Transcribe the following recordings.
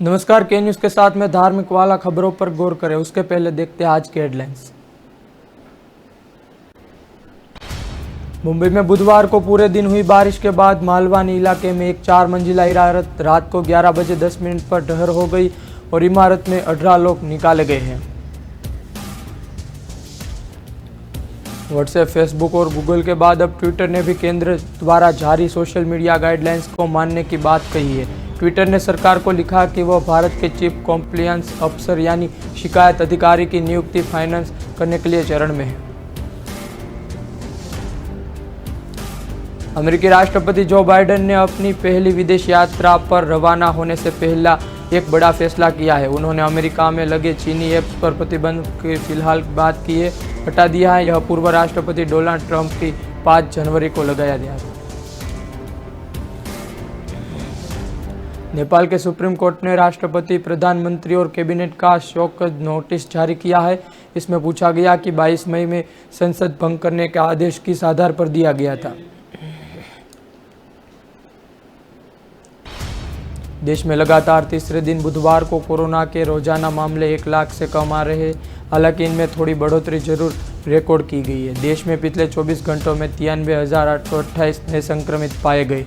नमस्कार, के न्यूज़ के साथ में धार्मिक वाला खबरों पर गौर करें। उसके पहले देखते हैं आज के हेडलाइंस। मुंबई में बुधवार को पूरे दिन हुई बारिश के बाद मालवानी इलाके में एक 4 मंजिला इमारत रात को 11 बजे 10 मिनट पर ढह हो गई और इमारत में 18 लोग निकाले गए हैं। व्हाट्सएप, फेसबुक और गूगल के बाद अब ट्विटर ने भी केंद्र द्वारा जारी सोशल मीडिया गाइडलाइंस को मानने की बात कही है। ट्विटर ने सरकार को लिखा कि वह भारत के चीफ कॉम्प्लायंस अफसर यानी शिकायत अधिकारी की नियुक्ति फाइनेंस करने के लिए चरण में है। अमेरिकी राष्ट्रपति जो बाइडेन ने अपनी पहली विदेश यात्रा पर रवाना होने से पहला एक बड़ा फैसला किया है। उन्होंने अमेरिका में लगे चीनी ऐप्स पर प्रतिबंध की फिलहाल बात की है हटा दिया है। यह पूर्व राष्ट्रपति डोनाल्ड ट्रंप की 5 जनवरी को लगाया गया था। नेपाल के सुप्रीम कोर्ट ने राष्ट्रपति, प्रधानमंत्री और कैबिनेट का शोक नोटिस जारी किया है। इसमें पूछा गया कि 22 मई में संसद भंग करने के आदेश किस आधार पर दिया गया था। देश में लगातार तीसरे दिन बुधवार को कोरोना के रोजाना मामले 1 लाख से कम आ रहे हैं। हालांकि इनमें थोड़ी बढ़ोतरी जरूर रिकॉर्ड की गई है। देश में पिछले 24 घंटों में 93,828 नए संक्रमित पाए गए।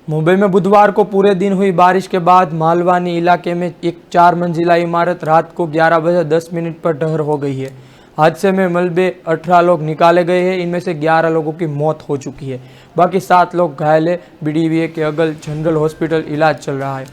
मुंबई में बुधवार को पूरे दिन हुई बारिश के बाद मालवानी इलाके में एक 4 मंजिला इमारत रात को 11 बजे 10 मिनट पर ढह हो गई है। हादसे में मलबे 18 लोग निकाले गए हैं। इनमें से 11 लोगों की मौत हो चुकी है, बाकी 7 लोग घायल है। बीडीवीए के अगल जनरल हॉस्पिटल इलाज चल रहा है।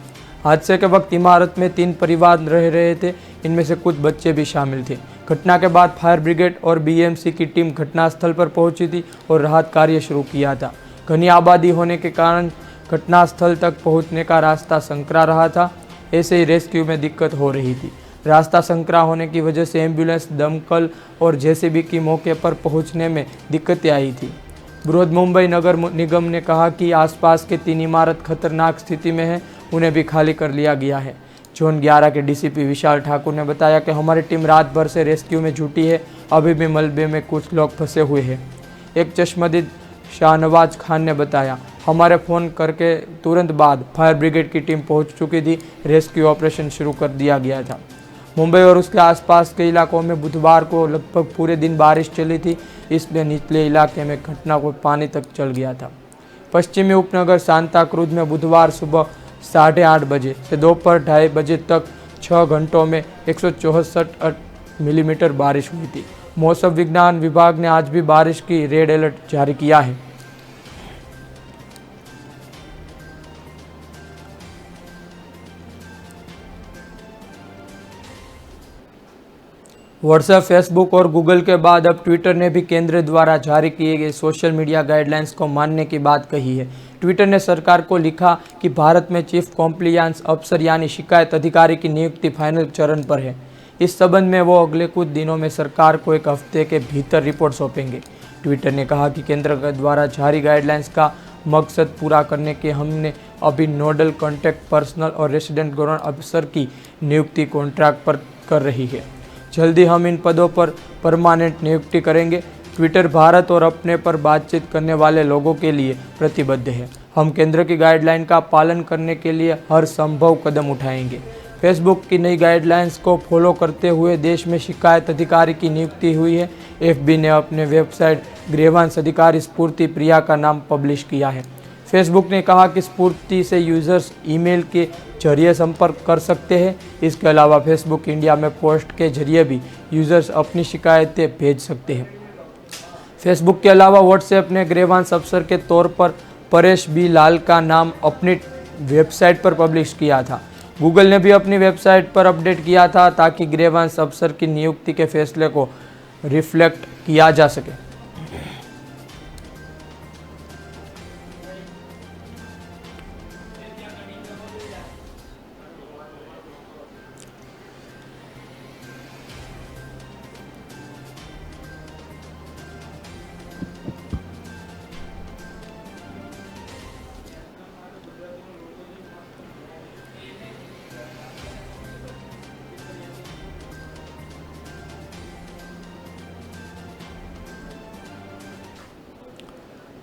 हादसे के वक्त इमारत में 3 परिवार रह रहे थे। इनमें से कुछ बच्चे भी शामिल थे। घटना के बाद फायर ब्रिगेड और बीएमसी की टीम घटनास्थल पर पहुंची थी और राहत कार्य शुरू किया था। घनी आबादी होने के कारण घटनास्थल तक पहुंचने का रास्ता संकरा रहा था। ऐसे ही रेस्क्यू में दिक्कत हो रही थी। रास्ता संकरा होने की वजह से एम्बुलेंस, दमकल और जेसीबी की मौके पर पहुंचने में दिक्कतें आई थी। बृहद मुंबई नगर निगम ने कहा कि आसपास के 3 इमारत खतरनाक स्थिति में है, उन्हें भी खाली कर लिया गया है। जोन 11 के डीसीपी विशाल ठाकुर ने बताया कि हमारी टीम रात भर से रेस्क्यू में जुटी है। अभी भी मलबे में कुछ लोग फंसे हुए हैं। एक चश्मदीद शाहनवाज खान ने बताया, हमारे फ़ोन करके तुरंत बाद फायर ब्रिगेड की टीम पहुंच चुकी थी। रेस्क्यू ऑपरेशन शुरू कर दिया गया था। मुंबई और उसके आसपास के इलाकों में बुधवार को लगभग पूरे दिन बारिश चली थी। इसलिए निचले इलाके में घटना को पानी तक चल गया था। पश्चिमी उपनगर सांता क्रूज में बुधवार सुबह 8:30 बजे से दोपहर 2:30 बजे तक 6 घंटों में 164 मिलीमीटर बारिश हुई थी। मौसम विज्ञान विभाग ने आज भी बारिश की रेड अलर्ट जारी किया है। व्हाट्सएप, फेसबुक और गूगल के बाद अब ट्विटर ने भी केंद्र द्वारा जारी किए गए सोशल मीडिया गाइडलाइंस को मानने की बात कही है। ट्विटर ने सरकार को लिखा कि भारत में चीफ कॉम्प्लायंस अफसर यानी शिकायत अधिकारी की नियुक्ति फाइनल चरण पर है। इस संबंध में वो अगले कुछ दिनों में सरकार को 1 हफ्ते के भीतर रिपोर्ट सौंपेंगे। ट्विटर ने कहा कि केंद्र द्वारा जारी गाइडलाइंस का मकसद पूरा करने के हमने अभी नोडल कॉन्टैक्ट पर्सनल और रेसिडेंट गवर्नमेंट अफसर की नियुक्ति कॉन्ट्रैक्ट पर कर रही है। जल्दी हम इन पदों पर परमानेंट नियुक्ति करेंगे। ट्विटर भारत और अपने पर बातचीत करने वाले लोगों के लिए प्रतिबद्ध है। हम केंद्र की गाइडलाइन का पालन करने के लिए हर संभव कदम उठाएंगे। फेसबुक की नई गाइडलाइंस को फॉलो करते हुए देश में शिकायत अधिकारी की नियुक्ति हुई है। एफबी ने अपने वेबसाइट ग्रीवांस अधिकारी स्फूर्ति प्रिया का नाम पब्लिश किया है। फेसबुक ने कहा कि स्फूर्ति से यूजर्स ईमेल के जरिए संपर्क कर सकते हैं। इसके अलावा फेसबुक इंडिया में पोस्ट के जरिए भी यूजर्स अपनी शिकायतें भेज सकते हैं। फेसबुक के अलावा व्हाट्सएप ने ग्रीवांस अफसर के तौर पर परेश बी लाल का नाम अपनी वेबसाइट पर पब्लिश किया था। गूगल ने भी अपनी वेबसाइट पर अपडेट किया था ताकि ग्रीवांस अफसर की नियुक्ति के फैसले को रिफ्लेक्ट किया जा सके।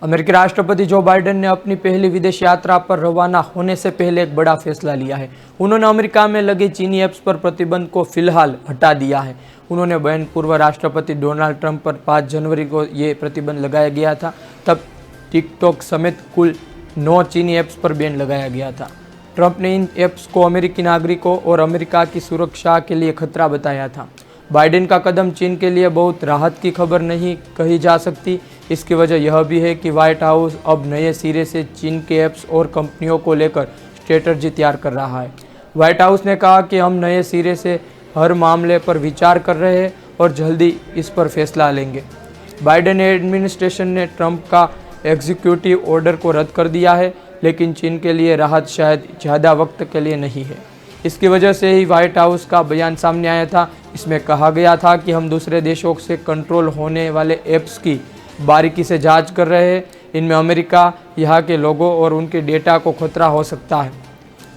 अमेरिकी राष्ट्रपति जो बाइडेन ने अपनी पहली विदेश यात्रा पर रवाना होने से पहले एक बड़ा फैसला लिया है। उन्होंने अमेरिका में लगे चीनी ऐप्स पर प्रतिबंध को फिलहाल हटा दिया है। उन्होंने बयान पूर्व राष्ट्रपति डोनाल्ड ट्रंप पर 5 जनवरी को ये प्रतिबंध लगाया गया था। तब टिकटॉक समेत कुल 9 चीनी ऐप्स पर बैन लगाया गया था। ट्रंप ने इन ऐप्स को अमेरिकी नागरिकों और अमेरिका की सुरक्षा के लिए खतरा बताया था। बाइडेन का कदम चीन के लिए बहुत राहत की खबर नहीं कही जा सकती। इसकी वजह यह भी है कि व्हाइट हाउस अब नए सिरे से चीन के ऐप्स और कंपनियों को लेकर स्ट्रेटजी तैयार कर रहा है। व्हाइट हाउस ने कहा कि हम नए सिरे से हर मामले पर विचार कर रहे हैं और जल्दी इस पर फैसला लेंगे। बाइडेन एडमिनिस्ट्रेशन ने ट्रंप का एग्जीक्यूटिव ऑर्डर को रद्द कर दिया है, लेकिन चीन के लिए राहत शायद ज़्यादा वक्त के लिए नहीं है। इसकी वजह से ही व्हाइट हाउस का बयान सामने आया था। इसमें कहा गया था कि हम दूसरे देशों से कंट्रोल होने वाले ऐप्स की बारीकी से जांच कर रहे हैं। इनमें अमेरिका, यहाँ के लोगों और उनके डेटा को खतरा हो सकता है।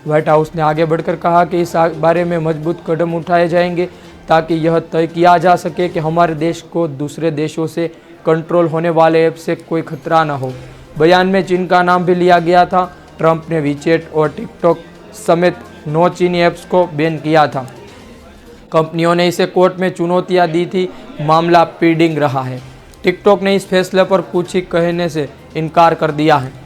व्हाइट हाउस ने आगे बढ़कर कहा कि इस बारे में मजबूत कदम उठाए जाएंगे ताकि यह तय किया जा सके कि हमारे देश को दूसरे देशों से कंट्रोल होने वाले ऐप से कोई खतरा न हो। बयान में चीन का नाम भी लिया गया था। ट्रंप ने वीचैट और टिकटॉक समेत 9 चीनी ऐप्स को बैन किया था। कंपनियों ने इसे कोर्ट में चुनौतियां दी थी। मामला पेंडिंग रहा है। टिकटॉक ने इस फैसले पर कुछ ही कहने से इनकार कर दिया है।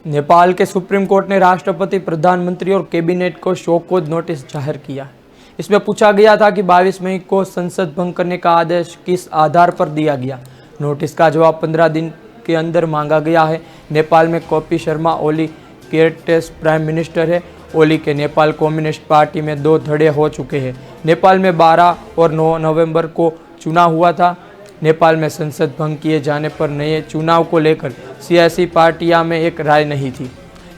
नेपाल के सुप्रीम कोर्ट ने राष्ट्रपति, प्रधानमंत्री और कैबिनेट को शोकॉज नोटिस जाहिर किया है। इसमें पूछा गया था कि 22 मई को संसद भंग करने का आदेश किस आधार पर दिया गया। नोटिस का जवाब 15 दिन के अंदर मांगा गया है। नेपाल में KP Sharma Oli caretaker prime minister है। ओली के नेपाल कम्युनिस्ट पार्टी में 2 धड़े हो चुके हैं। नेपाल में 12 और 9 नवंबर को चुनाव हुआ था। नेपाल में संसद भंग किए जाने पर नए चुनाव को लेकर सियासी पार्टियां में एक राय नहीं थी।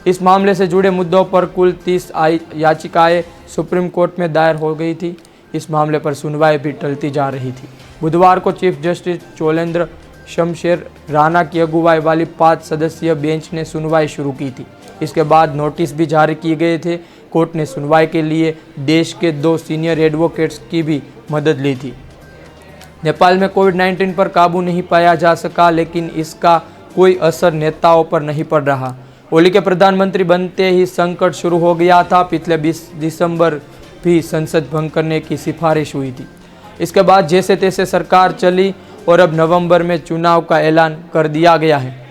इस मामले से जुड़े मुद्दों पर कुल 30 याचिकाएं सुप्रीम कोर्ट में दायर हो गई थी। इस मामले पर सुनवाई भी टलती जा रही थी। बुधवार को चीफ जस्टिस चोलेंद्र शमशेर राणा की अगुवाई वाली 5 सदस्यीय बेंच ने सुनवाई शुरू की थी। इसके बाद नोटिस भी जारी किए गए थे। कोर्ट ने सुनवाई के लिए देश के 2 सीनियर एडवोकेट्स की भी मदद ली थी। नेपाल में कोविड-19 पर काबू नहीं पाया जा सका, लेकिन इसका कोई असर नेताओं पर नहीं पड़ रहा। ओली के प्रधानमंत्री बनते ही संकट शुरू हो गया था। पिछले 20 दिसंबर भी संसद भंग करने की सिफारिश हुई थी। इसके बाद जैसे तैसे सरकार चली और अब नवंबर में चुनाव का ऐलान कर दिया गया है।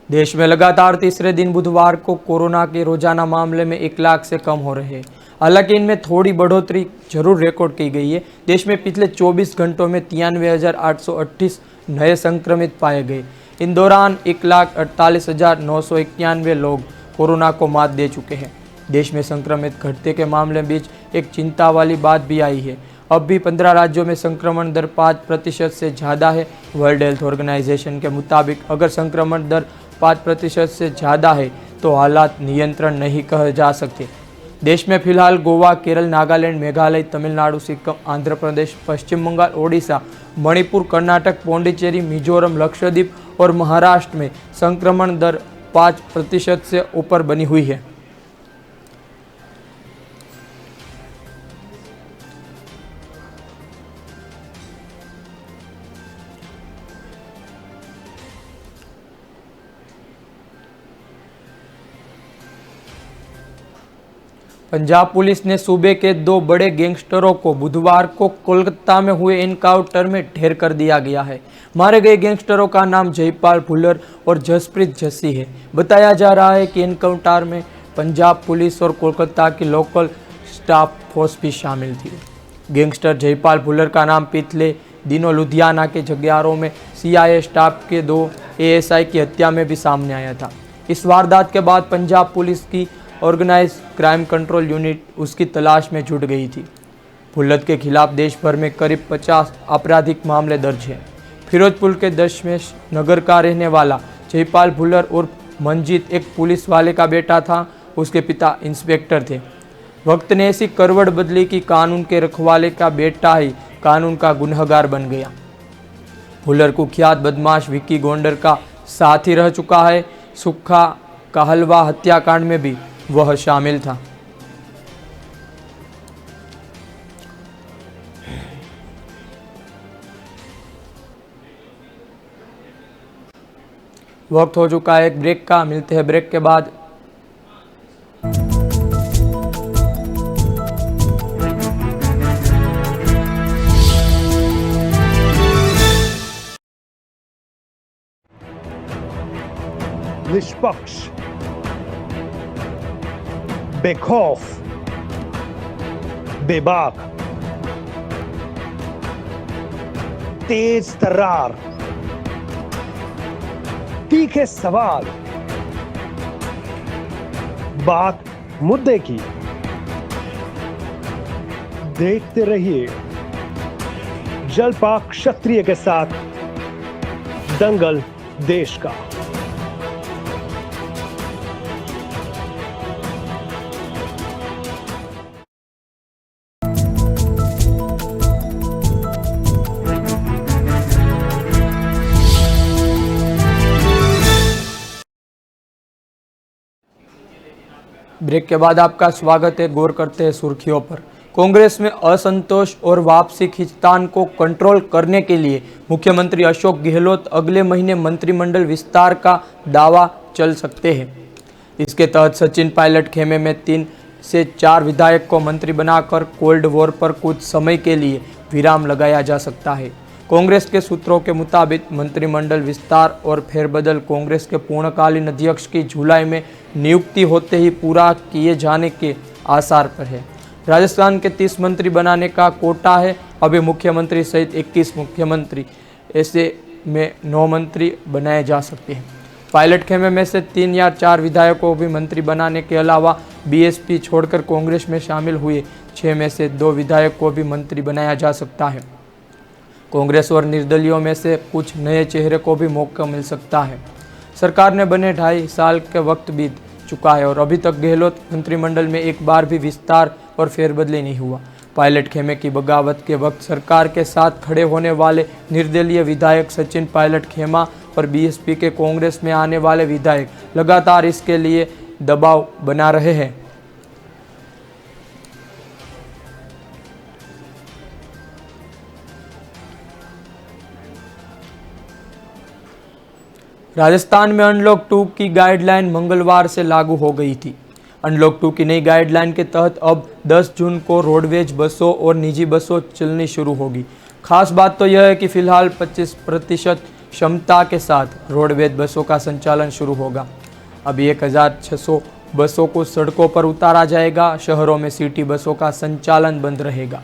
देश में लगातार तीसरे दिन बुधवार को कोरोना के रोजाना मामले में 1 लाख से कम हो रहे हैं। हालांकि इनमें थोड़ी बढ़ोतरी जरूर रिकॉर्ड की गई है। देश में पिछले 24 घंटों में 93,838 नए संक्रमित पाए गए। इन दौरान 1,48,991 लोग कोरोना को मात दे चुके हैं। देश में संक्रमित घटते के मामले बीच एक चिंता वाली बात भी आई है। अब भी 15 राज्यों में संक्रमण दर 5% से ज़्यादा है। वर्ल्ड हेल्थ ऑर्गेनाइजेशन के मुताबिक अगर संक्रमण दर 5% से ज़्यादा है तो हालात नियंत्रण नहीं कहे जा सकते। देश में फिलहाल गोवा, केरल, नागालैंड, मेघालय, तमिलनाडु, सिक्किम, आंध्र प्रदेश, पश्चिम बंगाल, ओडिशा, मणिपुर, कर्नाटक, पौंडीचेरी, मिजोरम, लक्षद्वीप और महाराष्ट्र में संक्रमण दर 5% से ऊपर बनी हुई है। पंजाब पुलिस ने सूबे के 2 बड़े गैंगस्टरों को बुधवार को कोलकाता में हुए एनकाउंटर में ढेर कर दिया गया है। मारे गए गैंगस्टरों का नाम जयपाल भुल्लर और जसप्रीत जस्सी है। बताया जा रहा है कि एनकाउंटर में पंजाब पुलिस और कोलकाता की लोकल स्टाफ फोर्स भी शामिल थी। गैंगस्टर जयपाल भुल्लर का नाम पिछले दिनों लुधियाना के जगयारों में CIA स्टाफ के 2 ASI की हत्या में भी सामने आया था। इस वारदात के बाद पंजाब पुलिस की ऑर्गेनाइज क्राइम कंट्रोल यूनिट उसकी तलाश में जुट गई थी। भुल्लर के खिलाफ देश भर में करीब 50 आपराधिक मामले दर्ज हैं। फिरोजपुर के दशमेश नगर का रहने वाला जयपाल भुल्लर उर्फ मंजीत एक पुलिस वाले का बेटा था उसके पिता इंस्पेक्टर थे। वक्त ने ऐसी करवट बदली कि कानून के रखवाले का बेटा ही कानून का गुनहगार बन गया। भुल्लर कुख्यात बदमाश विक्की गोंडर का साथी रह चुका है। सुक्खा कहलवा हत्याकांड में भी वह शामिल था। वक्त हो चुका है एक ब्रेक का, मिलते हैं ब्रेक के बाद। निष्पक्ष, बेखौफ, बेबाक, तेज तर्रार, तीखे सवाल, बात मुद्दे की। देखते रहिए जलपाक क्षत्रिय के साथ दंगल देश का। ब्रेक के बाद आपका स्वागत है। गौर करते हैं सुर्खियों पर। कांग्रेस में असंतोष और वापसी खींचतान को कंट्रोल करने के लिए मुख्यमंत्री अशोक गहलोत अगले महीने मंत्रिमंडल विस्तार का दावा चल सकते हैं। इसके तहत सचिन पायलट खेमे में 3 से 4 विधायक को मंत्री बनाकर कोल्ड वॉर पर कुछ समय के लिए विराम लगाया जा सकता है। कांग्रेस के सूत्रों के मुताबिक मंत्रिमंडल विस्तार और फेरबदल कांग्रेस के पूर्णकालीन अध्यक्ष की जुलाई में नियुक्ति होते ही पूरा किए जाने के आसार पर है। राजस्थान के 30 मंत्री बनाने का कोटा है। अभी मुख्यमंत्री सहित 21 मुख्यमंत्री, ऐसे में 9 मंत्री बनाए जा सकते हैं। पायलट खेमे में से 3 या 4 विधायकों को भी मंत्री बनाने के अलावा बीएसपी छोड़कर कांग्रेस में शामिल हुए 6 में से 2 विधायक को भी मंत्री बनाया जा सकता है। कांग्रेस और निर्दलियों में से कुछ नए चेहरे को भी मौका मिल सकता है। सरकार ने बने 2.5 साल के वक्त बीत चुका है और अभी तक गहलोत मंत्रिमंडल में एक बार भी विस्तार और फेरबदली नहीं हुआ। पायलट खेमे की बगावत के वक्त सरकार के साथ खड़े होने वाले निर्दलीय विधायक सचिन पायलट खेमा और बीएसपी के कांग्रेस में आने वाले विधायक लगातार इसके लिए दबाव बना रहे हैं। राजस्थान में अनलॉक 2 की गाइडलाइन मंगलवार से लागू हो गई थी। अनलॉक 2 की नई गाइडलाइन के तहत अब 10 जून को रोडवेज बसों और निजी बसों चलनी शुरू होगी। खास बात तो यह है कि फिलहाल 25% क्षमता के साथ रोडवेज बसों का संचालन शुरू होगा। अभी 1600 बसों को सड़कों पर उतारा जाएगा। शहरों में सिटी बसों का संचालन बंद रहेगा।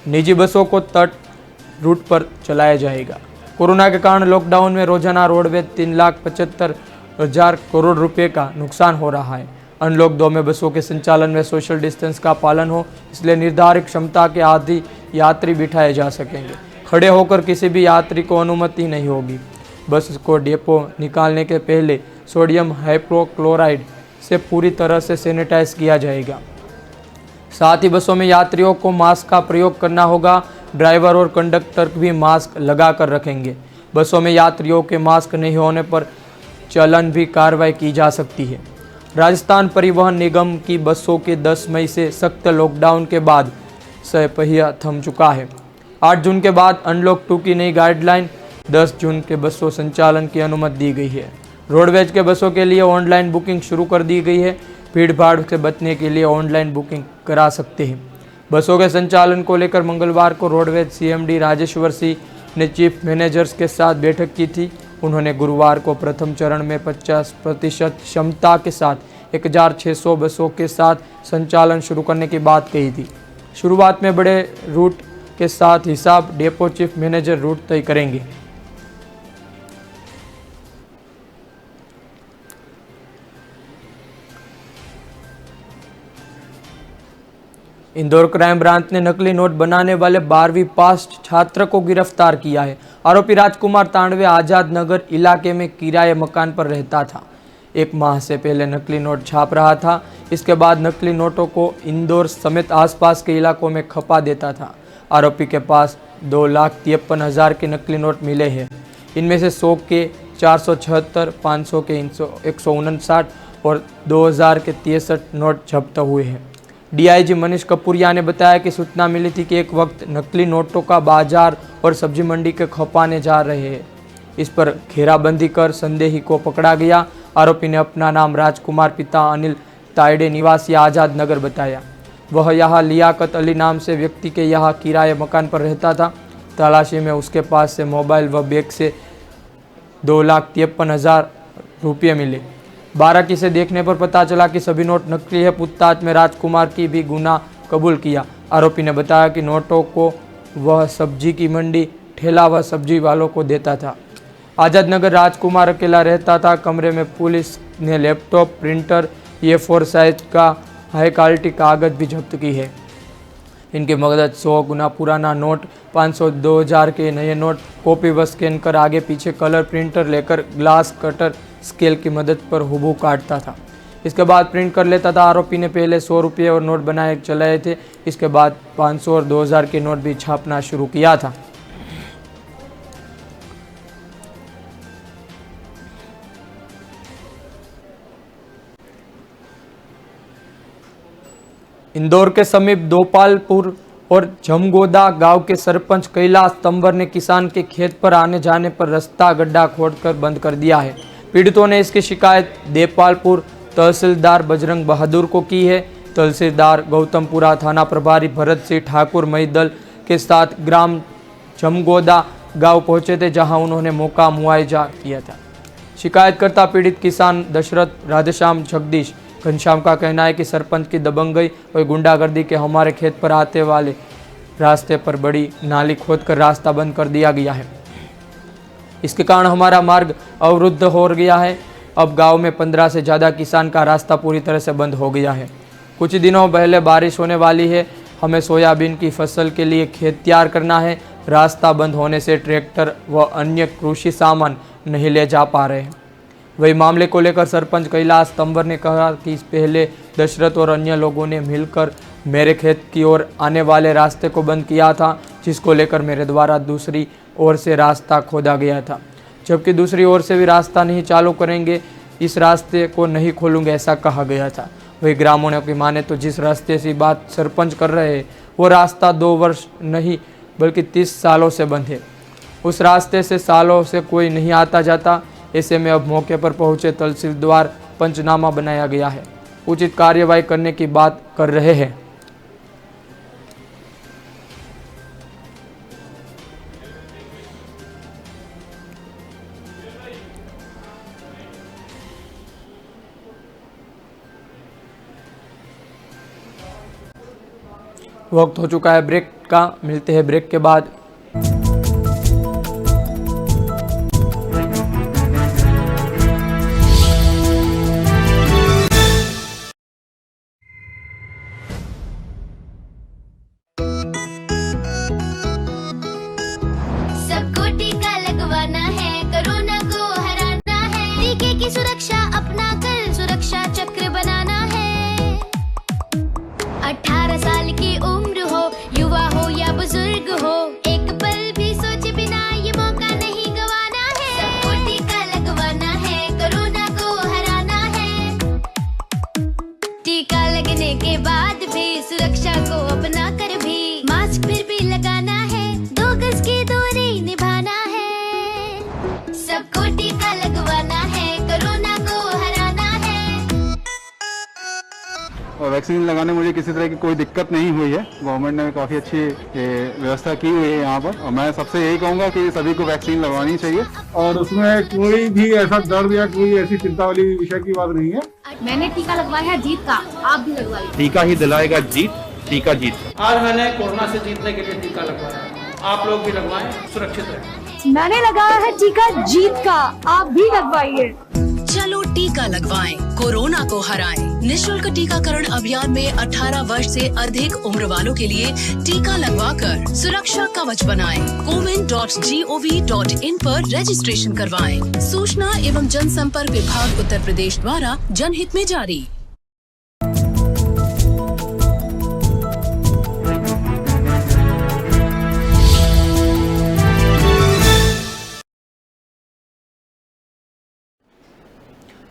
निजी बसों को तट रूट पर चलाया जाएगा। कोरोना के कारण लॉकडाउन में रोजाना रोडवेज 3,75,000 करोड़ रुपए का नुकसान हो रहा है। अनलॉक 2 में बसों के संचालन में सोशल डिस्टेंस का पालन हो, इसलिए निर्धारित क्षमता के आधी यात्री बिठाए जा सकेंगे। खड़े होकर किसी भी यात्री को अनुमति नहीं होगी। बस को डिपो निकालने के पहले सोडियम हाइपोक्लोराइड से पूरी तरह से सैनिटाइज किया जाएगा। साथ ही बसों में यात्रियों को मास्क का प्रयोग करना होगा। ड्राइवर और कंडक्टर भी मास्क लगा कर रखेंगे। बसों में यात्रियों के मास्क नहीं होने पर चलन भी कार्रवाई की जा सकती है। राजस्थान परिवहन निगम की बसों के 10 मई से सख्त लॉकडाउन के बाद पहिया थम चुका है। 8 जून के बाद अनलॉक 2 की नई गाइडलाइन 10 जून के बसों संचालन की अनुमति दी गई है। रोडवेज के बसों के लिए ऑनलाइन बुकिंग शुरू कर दी गई है। भीड़ भाड़ से बचने के लिए ऑनलाइन बुकिंग करा सकते हैं। बसों के संचालन को लेकर मंगलवार को रोडवेज सीएमडी राजेश्वर सिंह ने चीफ मैनेजर्स के साथ बैठक की थी। उन्होंने गुरुवार को प्रथम चरण में 50% क्षमता के साथ 1600 बसों के साथ संचालन शुरू करने की बात कही थी। शुरुआत में बड़े रूट के साथ हिसाब डेपो चीफ मैनेजर रूट तय करेंगे। इंदौर क्राइम ब्रांच ने नकली नोट बनाने वाले 12वीं पास छात्र को गिरफ्तार किया है। आरोपी राजकुमार तांडवे आजाद नगर इलाके में किराए मकान पर रहता था। 1 माह से पहले नकली नोट छाप रहा था। इसके बाद नकली नोटों को इंदौर समेत आसपास के इलाकों में खपा देता था। आरोपी के पास 2,53,000 के नकली नोट मिले हैं। इनमें से 100 के 476, 500 के 159 और 2,000 के 63 नोट जब्त हुए हैं। डीआईजी मनीष कपूरिया ने बताया कि सूचना मिली थी कि एक वक्त नकली नोटों का बाजार और सब्जी मंडी के खपाने जा रहे हैं। इस पर घेराबंदी कर संदेही को पकड़ा गया। आरोपी ने अपना नाम राजकुमार पिता अनिल तायडे निवासी आज़ाद नगर बताया। वह यहाँ लियाकत अली नाम से व्यक्ति के यहाँ किराए मकान पर रहता था। तलाशी में उसके पास से मोबाइल व बैग से 2,53,000 रुपये मिले। बाराकी से देखने पर पता चला कि सभी नोट नकली है। पूछताछ में राजकुमार की भी गुनाह कबूल किया। आरोपी ने बताया कि नोटों को वह सब्जी की मंडी ठेला व सब्जी वालों को देता था। आज़ाद नगर राजकुमार अकेला रहता था। कमरे में पुलिस ने लैपटॉप, प्रिंटर, A4 साइज का हाई क्वालिटी कागज भी जब्त की है। इनकी मदद 100 गुना पुराना नोट, 500, 2,000 के नए नोट, कॉपी व स्कैन कर आगे पीछे कलर प्रिंटर लेकर ग्लास कटर स्केल की मदद पर हुबहू काटता था। इसके बाद प्रिंट कर लेता था। आरोपी ने पहले 100 रुपये और नोट बनाए चलाए थे। इसके बाद 500 और 2,000 के नोट भी छापना शुरू किया था। इंदौर के समीप दोपालपुर और जमगोदा गांव के सरपंच कैलाश तंवर ने किसान के खेत पर आने जाने पर रास्ता गड्ढा खोदकर बंद कर दिया है। पीड़ितों ने इसकी शिकायत देपालपुर तहसीलदार बजरंग बहादुर को की है। तहसीलदार गौतमपुरा, थाना प्रभारी भरत सिंह ठाकुर मई दल के साथ ग्राम जमगोदा गांव पहुंचे थे, जहां उन्होंने मौका मुआयजा किया था। शिकायतकर्ता पीड़ित किसान दशरथ, राधेश्याम, जगदीश, घनश्याम का कहना है कि सरपंच की दबंगई और गुंडागर्दी के हमारे खेत पर आते वाले रास्ते पर बड़ी नाली खोदकर रास्ता बंद कर दिया गया है। इसके कारण हमारा मार्ग अवरुद्ध हो गया है। अब गांव में 15 से ज़्यादा किसान का रास्ता पूरी तरह से बंद हो गया है। कुछ दिनों पहले बारिश होने वाली है। हमें सोयाबीन की फसल के लिए खेत तैयार करना है। रास्ता बंद होने से ट्रैक्टर व अन्य कृषि सामान नहीं ले जा पा रहे हैं। वही मामले को लेकर सरपंच कैलाश तंवर ने कहा कि पहले दशरथ और अन्य लोगों ने मिलकर मेरे खेत की ओर आने वाले रास्ते को बंद किया था, जिसको लेकर मेरे द्वारा दूसरी ओर से रास्ता खोदा गया था, जबकि दूसरी ओर से भी रास्ता नहीं चालू करेंगे, इस रास्ते को नहीं खोलूंगे, ऐसा कहा गया था। वही ग्रामीणों की माने तो जिस रास्ते से बात सरपंच कर रहे हैं वो रास्ता 2 वर्ष नहीं बल्कि 30 सालों से बंद है। उस रास्ते से सालों से कोई नहीं आता जाता। ऐसे में अब मौके पर पहुंचे तहसीलदार पंचनामा बनाया गया है, उचित कार्यवाही करने की बात कर रहे हैं। वक्त हो चुका है ब्रेक का, मिलते हैं ब्रेक के बाद। सबको टीका लगवाना है, कोरोना को हराना है। टीके की सुरक्षा अपना कर सुरक्षा चक्र बनाना है। 18 साल की उम्र हो, युवा हो या बुजुर्ग हो, एक पल भी सोचे बिना ये मौका नहीं गवाना है। सबको टीका लगवाना है, कोरोना को हराना है। टीका लगने के बाद भी सुरक्षा को अपना कर भी मास्क फिर भी लगाना है, 2 गज की दूरी निभाना है। सबको टीका लगवाना है, कोरोना को हराना है। और वैक्सीन लगाने में मुझे किसी तरह की कोई दिक्कत नहीं हुई है। गवर्नमेंट ने काफ़ी अच्छी व्यवस्था की हुई है यहाँ पर, और मैं सबसे यही कहूँगा कि सभी को वैक्सीन लगवानी चाहिए। और उसमें कोई भी ऐसा दर्द या कोई ऐसी चिंता वाली विषय की बात नहीं है। मैंने टीका लगवाया है जीत का, आप भी लगवाइए। टीका ही दिलाएगा जीत, टीका जीत। आज मैंने कोरोना से जीतने के लिए टीका लगवाया, आप लोग भी लगवाएं, सुरक्षित रहें। मैंने लगाया है टीका जीत का, आप भी लगवाइए। चलो टीका लगवाएं, कोरोना को हराएं। निशुल्क टीकाकरण अभियान में 18 वर्ष से अधिक उम्र वालों के लिए टीका लगवाकर सुरक्षा कवच बनाएं। cowin.gov.in पर रजिस्ट्रेशन करवाएं। सूचना एवं जनसंपर्क विभाग उत्तर प्रदेश द्वारा जनहित में जारी।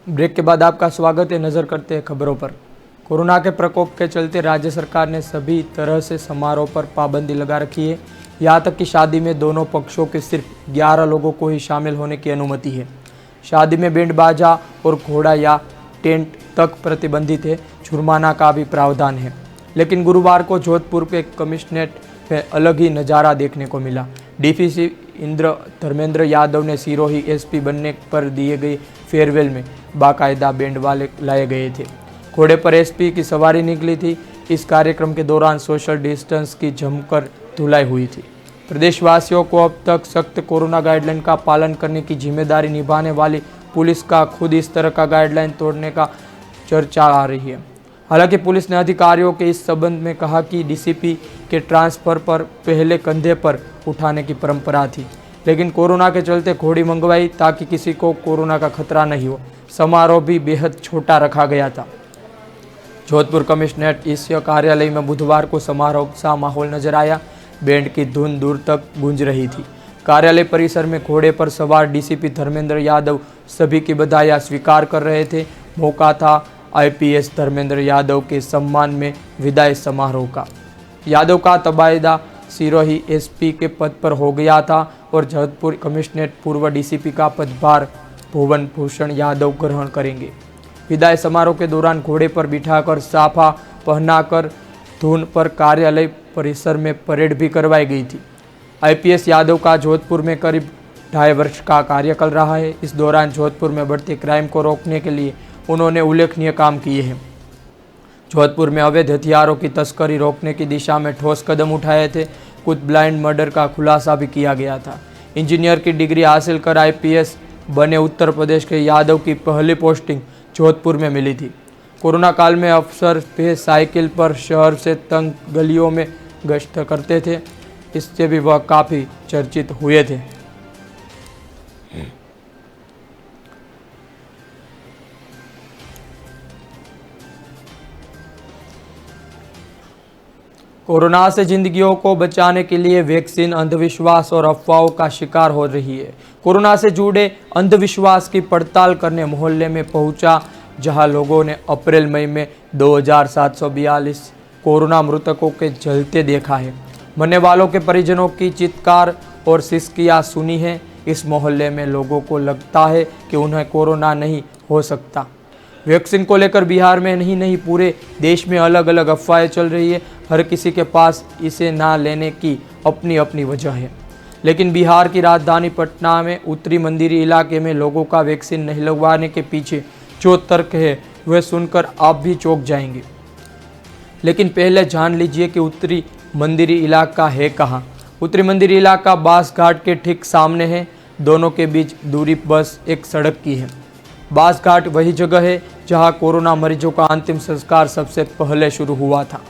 ब्रेक के बाद आपका स्वागत है। नज़र करते हैं खबरों पर। कोरोना के प्रकोप के चलते राज्य सरकार ने सभी तरह से समारोह पर पाबंदी लगा रखी है। यहाँ तक कि शादी में दोनों पक्षों के सिर्फ 11 लोगों को ही शामिल होने की अनुमति है। शादी में बैंड बाजा और घोड़ा या टेंट तक प्रतिबंधित है। जुर्माना का भी प्रावधान है। लेकिन गुरुवार को जोधपुर के कमिश्नरेट में अलग ही नज़ारा देखने को मिला। डीपीसी धर्मेंद्र यादव ने सिरोही एसपी बनने पर दिए गए फेयरवेल में बाकायदा बैंड वाले लाए गए थे। घोड़े पर एसपी की सवारी निकली थी। इस कार्यक्रम के दौरान सोशल डिस्टेंस की जमकर धुलाई हुई थी। प्रदेशवासियों को अब तक सख्त कोरोना गाइडलाइन का पालन करने की जिम्मेदारी निभाने वाली पुलिस का खुद इस तरह का गाइडलाइन तोड़ने का चर्चा आ रही है। हालांकि पुलिस ने अधिकारियों के इस संबंध में कहा कि डीसीपी के ट्रांसफर पर पहले कंधे पर उठाने की परंपरा थी, लेकिन कोरोना के चलते घोड़ी मंगवाई ताकि किसी को कोरोना का खतरा नहीं हो। समारोह भी बेहद छोटा रखा गया था। जोधपुर कमिश्नरेट इस कार्यालय में बुधवार को समारोह सा माहौल नजर आया। बैंड की धुन दूर तक गूंज रही थी। कार्यालय परिसर में घोड़े पर सवार डीसीपी धर्मेंद्र यादव सभी की बधाइयां स्वीकार कर रहे थे। मौका था आईपीएस धर्मेंद्र यादव के सम्मान में विदाई समारोह का। यादव का तबादला सिरोही एसपी के पद पर हो गया था और जोधपुर कमिश्नरेट पूर्व डीसीपी का पदभार भुवन भूषण यादव ग्रहण करेंगे। विदाई समारोह के दौरान घोड़े पर बिठाकर साफा पहनाकर धुन पर कार्यालय परिसर में परेड भी करवाई गई थी। आईपीएस यादव का जोधपुर में करीब 2.5 वर्ष का कार्यकाल रहा है। इस दौरान जोधपुर में बढ़ते क्राइम को रोकने के लिए उन्होंने उल्लेखनीय काम किए हैं। जोधपुर में अवैध हथियारों की तस्करी रोकने की दिशा में ठोस कदम उठाए थे। कुछ ब्लाइंड मर्डर का खुलासा भी किया गया था। इंजीनियर की डिग्री हासिल कर आईपीएस बने उत्तर प्रदेश के यादव की पहली पोस्टिंग जोधपुर में मिली थी। कोरोना काल में अफसर पे साइकिल पर शहर से तंग गलियों में गश्त करते थे। इससे भी वह काफ़ी चर्चित हुए थे। कोरोना से जिंदगियों को बचाने के लिए वैक्सीन अंधविश्वास और अफवाहों का शिकार हो रही है। कोरोना से जुड़े अंधविश्वास की पड़ताल करने मोहल्ले में पहुंचा, जहां लोगों ने अप्रैल मई में 2742 कोरोना मृतकों के जलते देखा है। मरने वालों के परिजनों की चित्कार और सिसकियां सुनी है। इस मोहल्ले में लोगों को लगता है कि उन्हें कोरोना नहीं हो सकता। वैक्सीन को लेकर बिहार में नहीं पूरे देश में अलग अलग अफवाहें चल रही है। हर किसी के पास इसे ना लेने की अपनी अपनी वजह है। लेकिन बिहार की राजधानी पटना में उत्तरी मंदिरी इलाके में लोगों का वैक्सीन नहीं लगवाने के पीछे जो तर्क है वह सुनकर आप भी चौंक जाएंगे। लेकिन पहले जान लीजिए कि उत्तरी मंदिरी इलाका है कहाँ। उत्तरी मंदिरी इलाका बास घाट के ठीक सामने है। दोनों के बीच दूरी बस एक सड़क की है। बास घाट वही जगह है जहां कोरोना मरीजों का अंतिम संस्कार सबसे पहले शुरू हुआ था।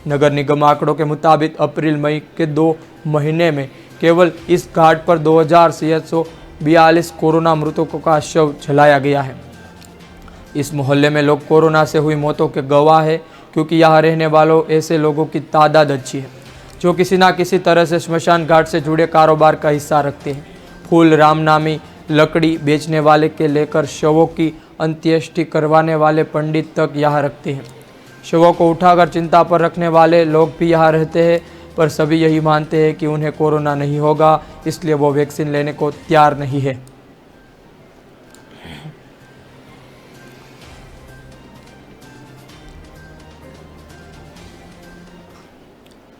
नगर निगम आंकड़ों के मुताबिक अप्रैल मई के 2 महीने में केवल इस घाट पर 2642 कोरोना मृतकों का शव जलाया गया है। इस मोहल्ले में लोग कोरोना से हुई मौतों के गवाह है, क्योंकि यहाँ रहने वालों ऐसे लोगों की तादाद अच्छी है जो किसी ना किसी तरह से स्मशान घाट से जुड़े कारोबार का हिस्सा रखते हैं। फूल, रामनामी, लकड़ी बेचने वाले के लेकर शवों की अंत्येष्टि करवाने वाले पंडित तक यहाँ रखते हैं। शवों को उठाकर चिंता पर रखने वाले लोग भी यहाँ रहते हैं, पर सभी यही मानते हैं कि उन्हें कोरोना नहीं होगा, इसलिए वो वैक्सीन लेने को तैयार नहीं है।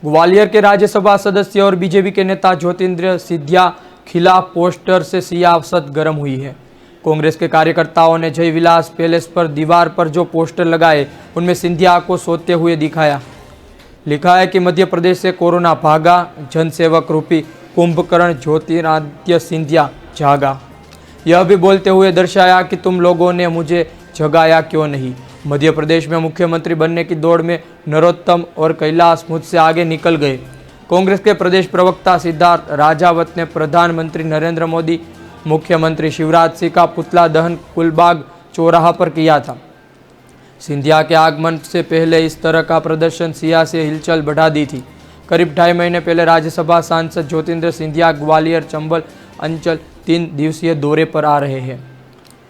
ग्वालियर के राज्यसभा सदस्य और बीजेपी के नेता ज्योतिन्द्र सिंधिया खिलाफ पोस्टर से सियासत गर्म हुई है। कांग्रेस के कार्यकर्ताओं ने जय विलास पैलेस पर दीवार पर जो पोस्टर लगाए उनमें सिंधिया को सोते हुए दिखाया। लिखा है कि मध्य प्रदेश से कोरोना भागा, जनसेवक रूपी कुंभकर्ण ज्योतिरादित्य सिंधिया जागा। यह भी बोलते हुए दर्शाया कि तुम लोगों ने मुझे जगाया क्यों नहीं। मध्य प्रदेश में मुख्यमंत्री बनने की दौड़ में नरोत्तम और कैलाश मुझसे आगे निकल गए। कांग्रेस के प्रदेश प्रवक्ता सिद्धार्थ राजावत ने प्रधानमंत्री नरेंद्र मोदी, मुख्यमंत्री शिवराज सिंह का पुतला दहन कुलबाग चौराहा पर किया था। सिंधिया के आगमन से पहले इस तरह का प्रदर्शन सियासी हिलचल बढ़ा दी थी। करीब 2.5 महीने पहले राज्यसभा सांसद ज्योतिंद्र सिंधिया ग्वालियर चंबल अंचल 3 दिवसीय दौरे पर आ रहे हैं।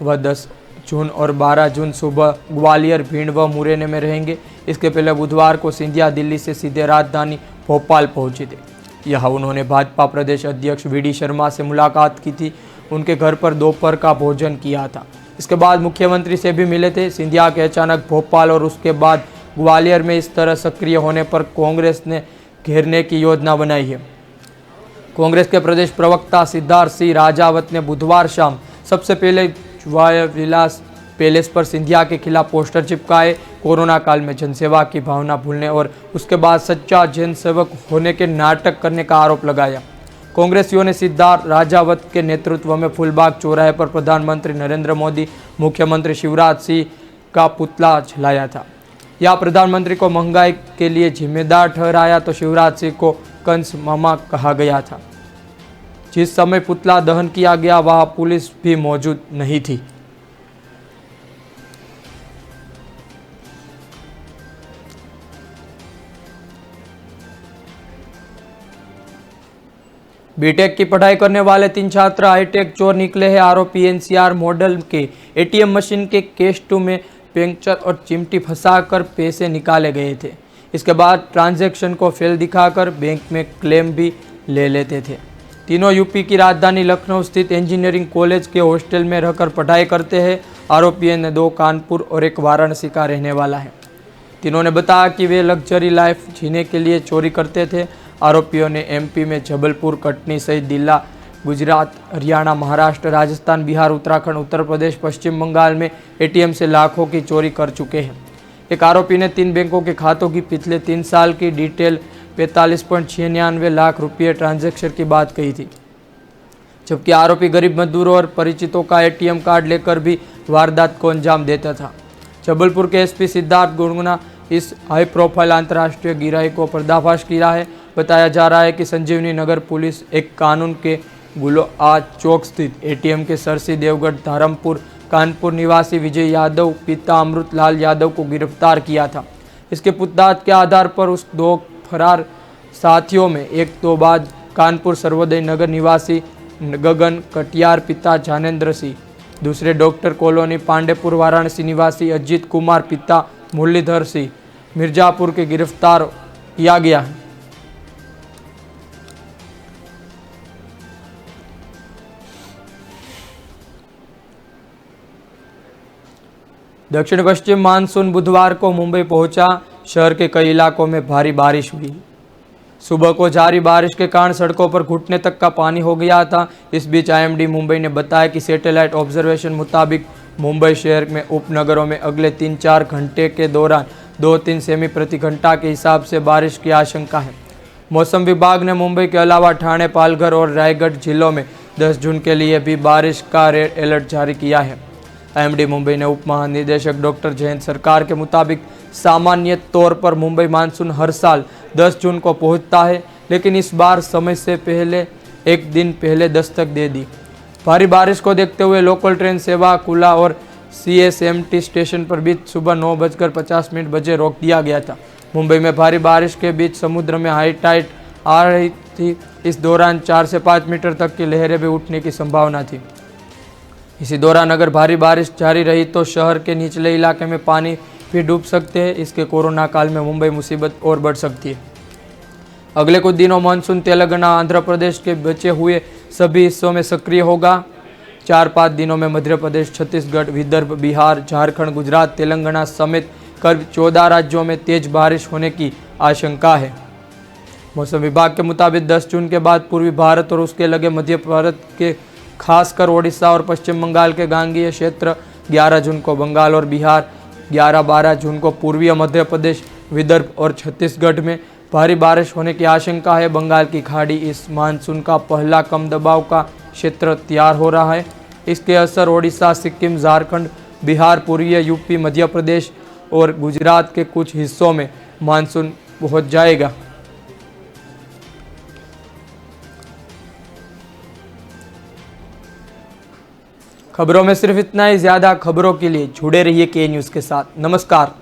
वह 10 जून और 12 जून सुबह ग्वालियर, भिंड व मुरैना में रहेंगे। इसके पहले बुधवार को सिंधिया दिल्ली से सीधे राजधानी भोपाल पहुंचे थे। यहाँ उन्होंने भाजपा प्रदेश अध्यक्ष वी.डी. शर्मा से मुलाकात की थी। उनके घर पर दोपहर का भोजन किया था। इसके बाद मुख्यमंत्री से भी मिले थे। सिंधिया के अचानक भोपाल और उसके बाद ग्वालियर में इस तरह सक्रिय होने पर कांग्रेस ने घेरने की योजना बनाई है। कांग्रेस के प्रदेश प्रवक्ता सिद्धार्थ सिंह राजावत ने बुधवार शाम सबसे पहले जवाहर विलास पैलेस पर सिंधिया के खिलाफ पोस्टर चिपकाए। कोरोना काल में जनसेवा की भावना भूलने और उसके बाद सच्चा जनसेवक होने के नाटक करने का आरोप लगाया। कांग्रेसियों ने सिद्धार्थ राजावत के नेतृत्व में फूलबाग चौराहे पर प्रधानमंत्री नरेंद्र मोदी, मुख्यमंत्री शिवराज सिंह का पुतला जलाया था। या प्रधानमंत्री को महंगाई के लिए जिम्मेदार ठहराया तो शिवराज सिंह को कंस मामा कहा गया था। जिस समय पुतला दहन किया गया वहां पुलिस भी मौजूद नहीं थी। बीटेक की पढ़ाई करने वाले 3 छात्र हाईटेक चोर निकले हैं। आरोपी एनसीआर मॉडल के एटीएम मशीन के केस 2 में पंक्चर और चिमटी फंसाकर पैसे निकाले गए थे। इसके बाद ट्रांजैक्शन को फेल दिखाकर बैंक में क्लेम भी ले लेते थे। तीनों यूपी की राजधानी लखनऊ स्थित इंजीनियरिंग कॉलेज के हॉस्टल में रहकर पढ़ाई करते हैं। आरोपियों ने 2 कानपुर और 1 वाराणसी का रहने वाला है। तीनों ने बताया कि वे लग्जरी लाइफ जीने के लिए चोरी करते थे। आरोपियों ने एमपी में जबलपुर, कटनी सहित दिल्ली, गुजरात, हरियाणा, महाराष्ट्र, राजस्थान, बिहार, उत्तराखंड, उत्तर प्रदेश, पश्चिम बंगाल में एटीएम से लाखों की चोरी कर चुके हैं। एक आरोपी ने 3 बैंकों के खातों की पिछले 3 साल की डिटेल 45.96 लाख रुपये ट्रांजैक्शन की बात कही थी। जबकि आरोपी गरीब मजदूरों और परिचितों का एटीएम कार्ड लेकर भी वारदात को अंजाम देता था। जबलपुर के एसपी सिद्धार्थ गुणगुना इस हाई प्रोफाइल अंतर्राष्ट्रीय गिराई को पर्दाफाश किया है। बताया जा रहा है कि संजीवनी नगर पुलिस एक कानून के गुलोआ चौक स्थित एटीएम के सरसी देवगढ़ धर्मपुर कानपुर निवासी विजय यादव पिता अमृतलाल यादव को गिरफ्तार किया था। इसके पूछताछ के आधार पर उस 2 फरार साथियों में एक तो बाद कानपुर सर्वोदय नगर निवासी गगन कटियार पिता ज्ञानेंद्र सिंह, दूसरे डॉक्टर कॉलोनी पांडेपुर वाराणसी निवासी अजीत कुमार पिता मुरलीधर सिंह मिर्जापुर के गिरफ्तार किया गया है। दक्षिण पश्चिम मानसून बुधवार को मुंबई पहुंचा। शहर के कई इलाकों में भारी बारिश हुई। सुबह को जारी बारिश के कारण सड़कों पर घुटने तक का पानी हो गया था। इस बीच आईएमडी मुंबई ने बताया कि सैटेलाइट ऑब्जर्वेशन मुताबिक मुंबई शहर में उपनगरों में अगले 3-4 घंटे के दौरान 2-3 सेमी प्रति घंटा के हिसाब से बारिश की आशंका है। मौसम विभाग ने मुंबई के अलावा ठाणे, पालघर और रायगढ़ जिलों में 10 जून के लिए भी बारिश का रेड अलर्ट जारी किया है। आईएमडी मुंबई ने उप महानिदेशक डॉक्टर जयंत सरकार के मुताबिक सामान्य तौर पर मुंबई मानसून हर साल 10 जून को पहुंचता है, लेकिन इस बार समय से पहले 1 दिन पहले दस्तक दे दी। भारी बारिश को देखते हुए लोकल ट्रेन सेवा कुला और सीएसएमटी स्टेशन पर बीच सुबह 9:50 बजे रोक दिया गया था। मुंबई में भारी बारिश के बीच समुद्र में हाई टाइड आ रही थी। इस दौरान 4 से 5 मीटर तक की लहरें भी उठने की संभावना थी। इसी दौरान अगर भारी बारिश जारी रही तो शहर के निचले इलाके में पानी भी डूब सकते हैं। इसके कोरोना काल में मुंबई मुसीबत और बढ़ सकती है। अगले कुछ दिनों मानसून तेलंगाना, आंध्र प्रदेश के बचे हुए सभी हिस्सों में सक्रिय होगा। 4-5 दिनों में मध्य प्रदेश, छत्तीसगढ़, विदर्भ, बिहार, झारखंड, गुजरात, तेलंगाना समेत करीब 14 राज्यों में तेज बारिश होने की आशंका है। मौसम विभाग के मुताबिक 10 जून के बाद पूर्वी भारत और उसके लगे मध्य भारत के खासकर ओडिशा और पश्चिम बंगाल के गांगीय क्षेत्र, 11 जून को बंगाल और बिहार, 11-12 जून को पूर्वी मध्य प्रदेश, विदर्भ और छत्तीसगढ़ में भारी बारिश होने की आशंका है। बंगाल की खाड़ी इस मानसून का पहला कम दबाव का क्षेत्र तैयार हो रहा है। इसके असर ओडिशा, सिक्किम, झारखंड, बिहार, पूर्वी यूपी, मध्य प्रदेश और गुजरात के कुछ हिस्सों में मानसून पहुंच जाएगा। खबरों में सिर्फ इतना ही। ज़्यादा खबरों के लिए जुड़े रहिए के न्यूज़ के साथ। नमस्कार।